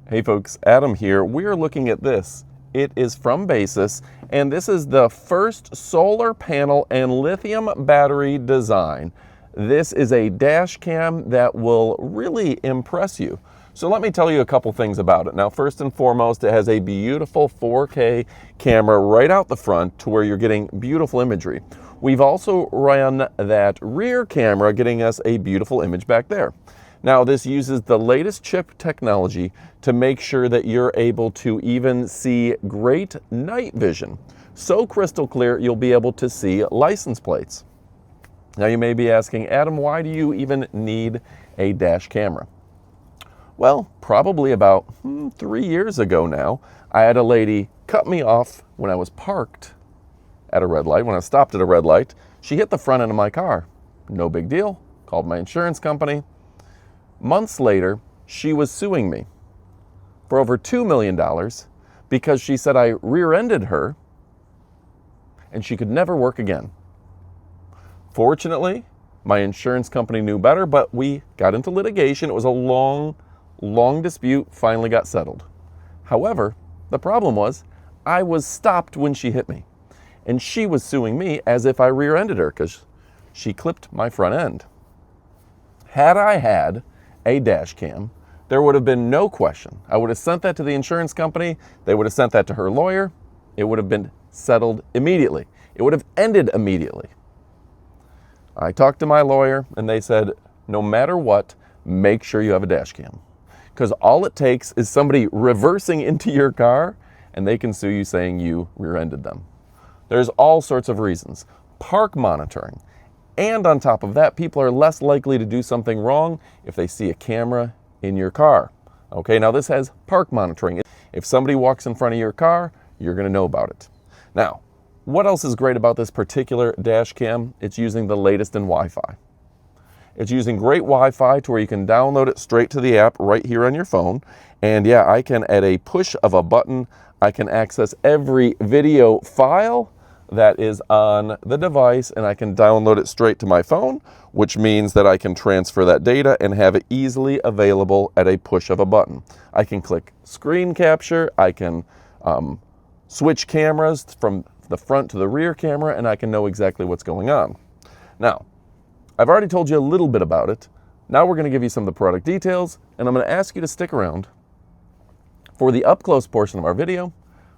Hey folks, Adam here. We are looking at this. It is from Baseus, and this is the first solar panel and lithium battery design. This is a dash cam that will really impress you. So let me tell you a couple things about it. Now, first and foremost, it has a beautiful 4K camera right out the front to where you're getting beautiful imagery. We've also run that rear camera, getting us a beautiful image back there. Now, this uses the latest chip technology to make sure that you're able to even see great night vision. So crystal clear, you'll be able to see license plates. Now, you may be asking, Adam, why do you even need a dash camera? Well, probably about 3 years ago now, I had a lady cut me off when I was parked at a red light. When I stopped at a red light, she hit the front end of my car. No big deal. Called my insurance company. Months later, she was suing me for over $2 million because she said I rear-ended her and she could never work again. Fortunately, my insurance company knew better, but we got into litigation. It was a long dispute, finally got settled. However, the problem was I was stopped when she hit me, and she was suing me as if I rear-ended her because she clipped my front end. Had I had a dash cam, there would have been no question. I would have sent that to the insurance company. They would have sent that to her lawyer. It would have been settled immediately. It would have ended immediately. I talked to my lawyer and they said, no matter what, make sure you have a dash cam. Because all it takes is somebody reversing into your car and they can sue you saying you rear-ended them. There's all sorts of reasons. Park monitoring. And on top of that, people are less likely to do something wrong if they see a camera in your car. Okay, now this has park monitoring. If somebody walks in front of your car, you're going to know about it. Now, what else is great about this particular dash cam? It's using the latest in Wi-Fi. It's using great Wi-Fi to where you can download it straight to the app right here on your phone. And yeah, I can, at a push of a button, I can access every video file that is on the device, and I can download it straight to my phone, which means that I can transfer that data and have it easily available at a push of a button. I can click screen capture, I can switch cameras from the front to the rear camera, and I can know exactly what's going on. Now, I've already told you a little bit about it. Now we're going to give you some of the product details, and I'm going to ask you to stick around for the up-close portion of our video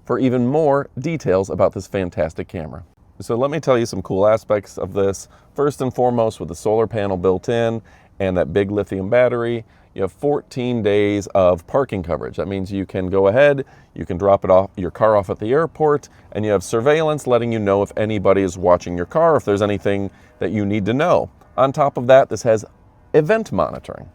for even more details about this fantastic camera. So let me tell you some cool aspects of this. First and foremost, with the solar panel built in and that big lithium battery, you have 14 days of parking coverage. That means you can go ahead, you can drop it off, your car off at the airport, and you have surveillance letting you know if anybody is watching your car, if there's anything that you need to know. On top of that, this has event monitoring.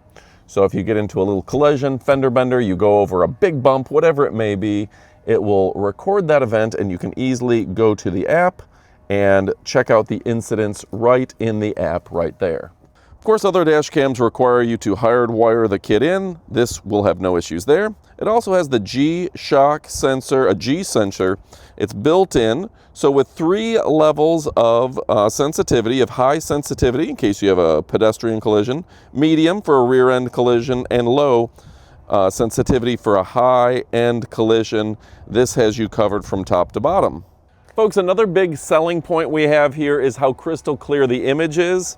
So if you get into a little collision, fender bender, you go over a big bump, whatever it may be, it will record that event and you can easily go to the app and check out the incidents right in the app right there. Of course, other dash cams require you to hardwire the kit in. This will have no issues there. It also has the G-Shock sensor, a G sensor. It's built in. So with 3 levels of sensitivity, of high sensitivity in case you have a pedestrian collision, medium for a rear end collision, and low sensitivity for a high-end collision. This has you covered from top to bottom. Folks, another big selling point we have here is how crystal clear the image is.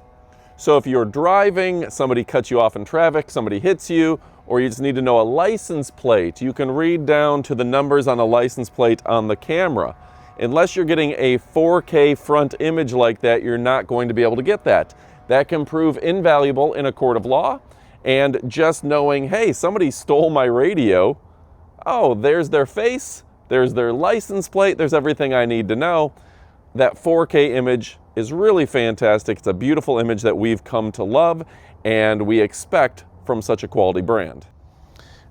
So if you're driving, somebody cuts you off in traffic, somebody hits you, or you just need to know a license plate, you can read down to the numbers on a license plate on the camera. Unless you're getting a 4K front image like that, you're not going to be able to get that. That can prove invaluable in a court of law. And just knowing, hey, somebody stole my radio. Oh, there's their face, there's their license plate, there's everything I need to know. That 4K image is really fantastic. It's a beautiful image that we've come to love and we expect from such a quality brand.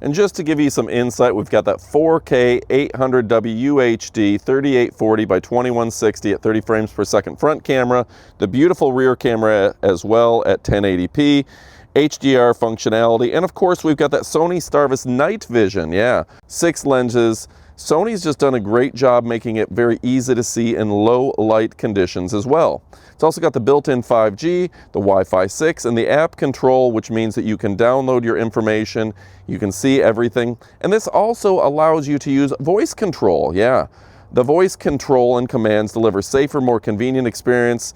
And just to give you some insight, we've got that 4K 800W UHD 3840 by 2160 at 30 frames per second front camera, the beautiful rear camera as well at 1080p. HDR functionality, and of course we've got that Sony Starvis night vision. Yeah, 6 lenses, Sony's just done a great job making it very easy to see in low light conditions as well. It's also got the built-in 5G, the Wi-Fi 6, and the app control, which means that you can download your information, you can see everything, and this also allows you to use voice control. Yeah, the voice control and commands deliver safer, more convenient experience.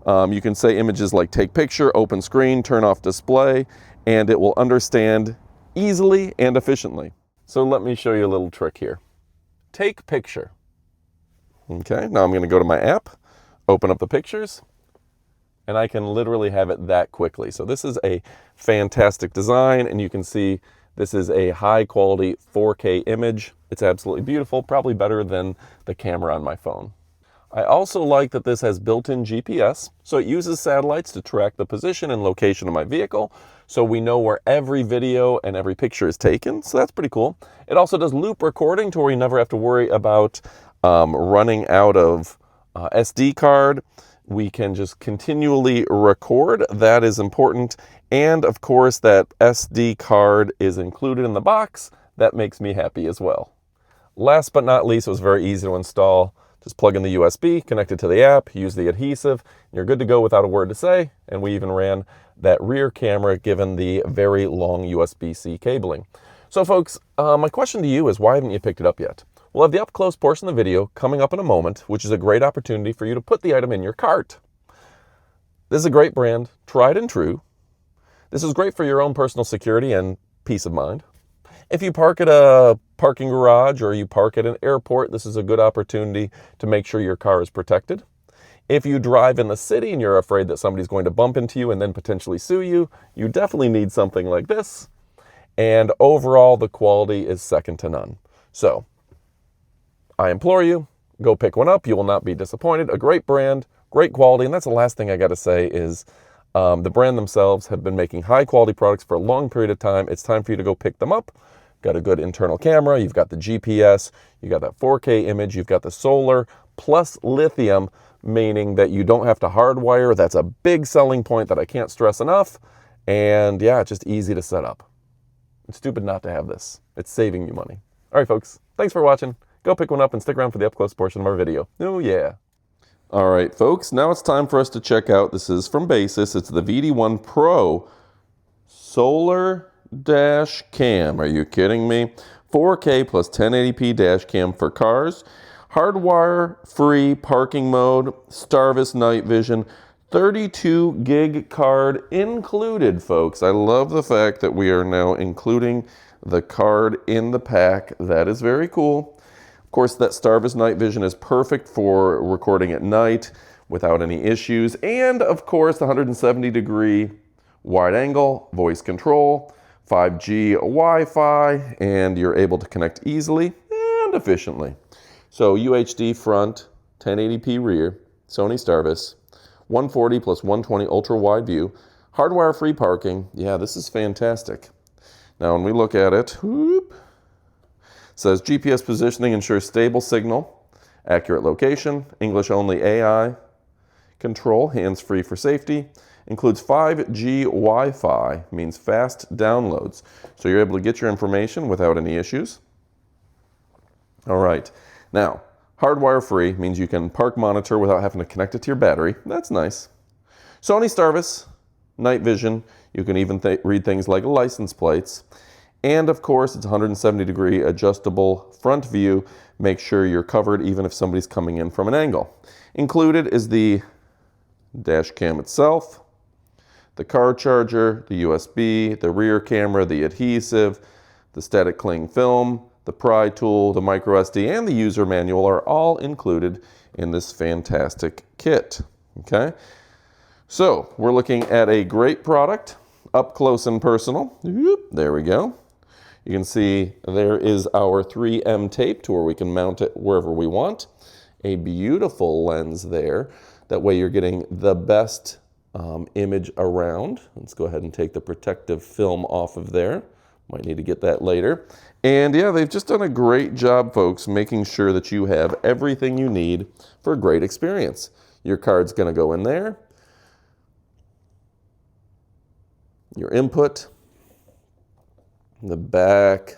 You can say images like take picture, open screen, turn off display, and it will understand easily and efficiently. So let me show you a little trick here. Take picture. Okay, now I'm going to go to my app, open up the pictures, and I can literally have it that quickly. So this is a fantastic design, and you can see this is a high quality 4K image. It's absolutely beautiful, probably better than the camera on my phone. I also like that this has built-in GPS, so it uses satellites to track the position and location of my vehicle, so we know where every video and every picture is taken, so that's pretty cool. It also does loop recording to where you never have to worry about running out of SD card. We can just continually record. That is important. And of course, that SD card is included in the box. That makes me happy as well. Last but not least, it was very easy to install. Just plug in the USB, connect it to the app, use the adhesive, and you're good to go without a word to say. And we even ran that rear camera given the very long USB-C cabling. So folks, my question to you is, why haven't you picked it up yet? We'll have the up close portion of the video coming up in a moment, which is a great opportunity for you to put the item in your cart. This is a great brand, tried and true. This is great for your own personal security and peace of mind. If you park at a parking garage or you park at an airport, this is a good opportunity to make sure your car is protected. If you drive in the city and you're afraid that somebody's going to bump into you and then potentially sue you, you definitely need something like this. And overall, the quality is second to none. So I implore you, go pick one up. You will not be disappointed. A great brand, great quality. And that's the last thing I got to say is the brand themselves have been making high quality products for a long period of time. It's time for you to go pick them up. Got a good internal camera. You've got the GPS. You got that 4K image. You've got the solar plus lithium, meaning that you don't have to hardwire. That's a big selling point that I can't stress enough. And yeah, it's just easy to set up. It's stupid not to have this. It's saving you money. All right, folks. Thanks for watching. Go pick one up and stick around for the up-close portion of our video. Oh, yeah. All right, folks. Now it's time for us to check out. This is from Baseus. It's the VD1 Pro Solar Dash Cam. Are you kidding me? 4K plus 1080p dash cam for cars. Hardwire-free parking mode. Starvis night vision. 32 gig card included, folks. I love the fact that we are now including the card in the pack. That is very cool. Of course, that Starvis night vision is perfect for recording at night without any issues. And of course, the 170-degree wide angle, voice control, 5G Wi-Fi, and you're able to connect easily and efficiently. So UHD front, 1080p rear, Sony Starvis, 140 plus 120 ultra wide view, hardwire free parking. Yeah, this is fantastic. Now when we look at it, whoop, says GPS positioning ensures stable signal, accurate location, English only AI control, hands-free for safety, includes 5G Wi-Fi, means fast downloads. So you're able to get your information without any issues. All right, now hardwire free means you can park monitor without having to connect it to your battery. That's nice. Sony Starvis, night vision. You can even read things like license plates. And of course, it's 170-degree adjustable front view. Make sure you're covered even if somebody's coming in from an angle. Included is the dash cam itself, the car charger, the USB, the rear camera, the adhesive, the static cling film, the pry tool, the micro SD, and the user manual are all included in this fantastic kit. Okay, so we're looking at a great product, up close and personal. There we go. You can see there is our 3M tape to where we can mount it wherever we want. A beautiful lens there. That way you're getting the best image around. Let's go ahead and take the protective film off of there. Might need to get that later. And yeah, they've just done a great job, folks, making sure that you have everything you need for a great experience. Your card's going to go in there. Your input, the back,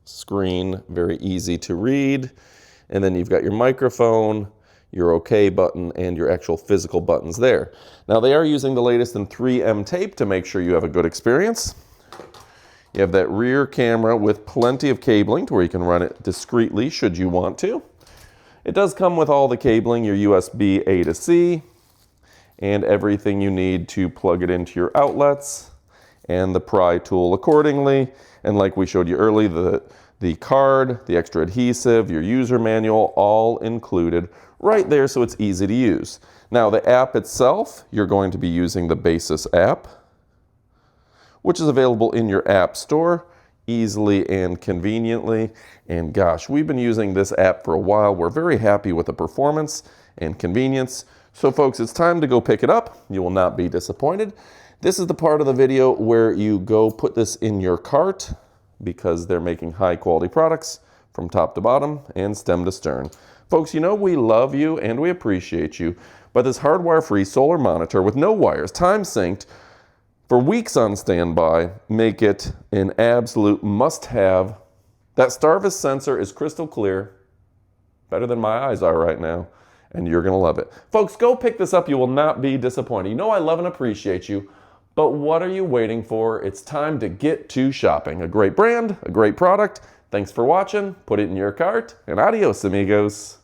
screen, very easy to read. And then you've got your microphone, your OK button, and your actual physical buttons there. Now they are using the latest in 3M tape to make sure you have a good experience. You have that rear camera with plenty of cabling to where you can run it discreetly should you want to. It does come with all the cabling, your USB A to C, and everything you need to plug it into your outlets, and the pry tool accordingly. And like we showed you earlier, the card, the extra adhesive, your user manual, all included right there, so it's easy to use. Now the app itself, you're going to be using the Baseus app, which is available in your app store easily and conveniently. And gosh, we've been using this app for a while. We're very happy with the performance and convenience. So folks, it's time to go pick it up. You will not be disappointed. This is the part of the video where you go put this in your cart, because they're making high quality products from top to bottom and stem to stern. Folks, you know we love you and we appreciate you, but this hardwire-free solar monitor with no wires, time synced, for weeks on standby, make it an absolute must-have. That Starvis sensor is crystal clear, better than my eyes are right now, and you're gonna love it. Folks, go pick this up. You will not be disappointed. You know I love and appreciate you, but what are you waiting for? It's time to get to shopping. A great brand, a great product. Thanks for watching. Put it in your cart, and adios, amigos.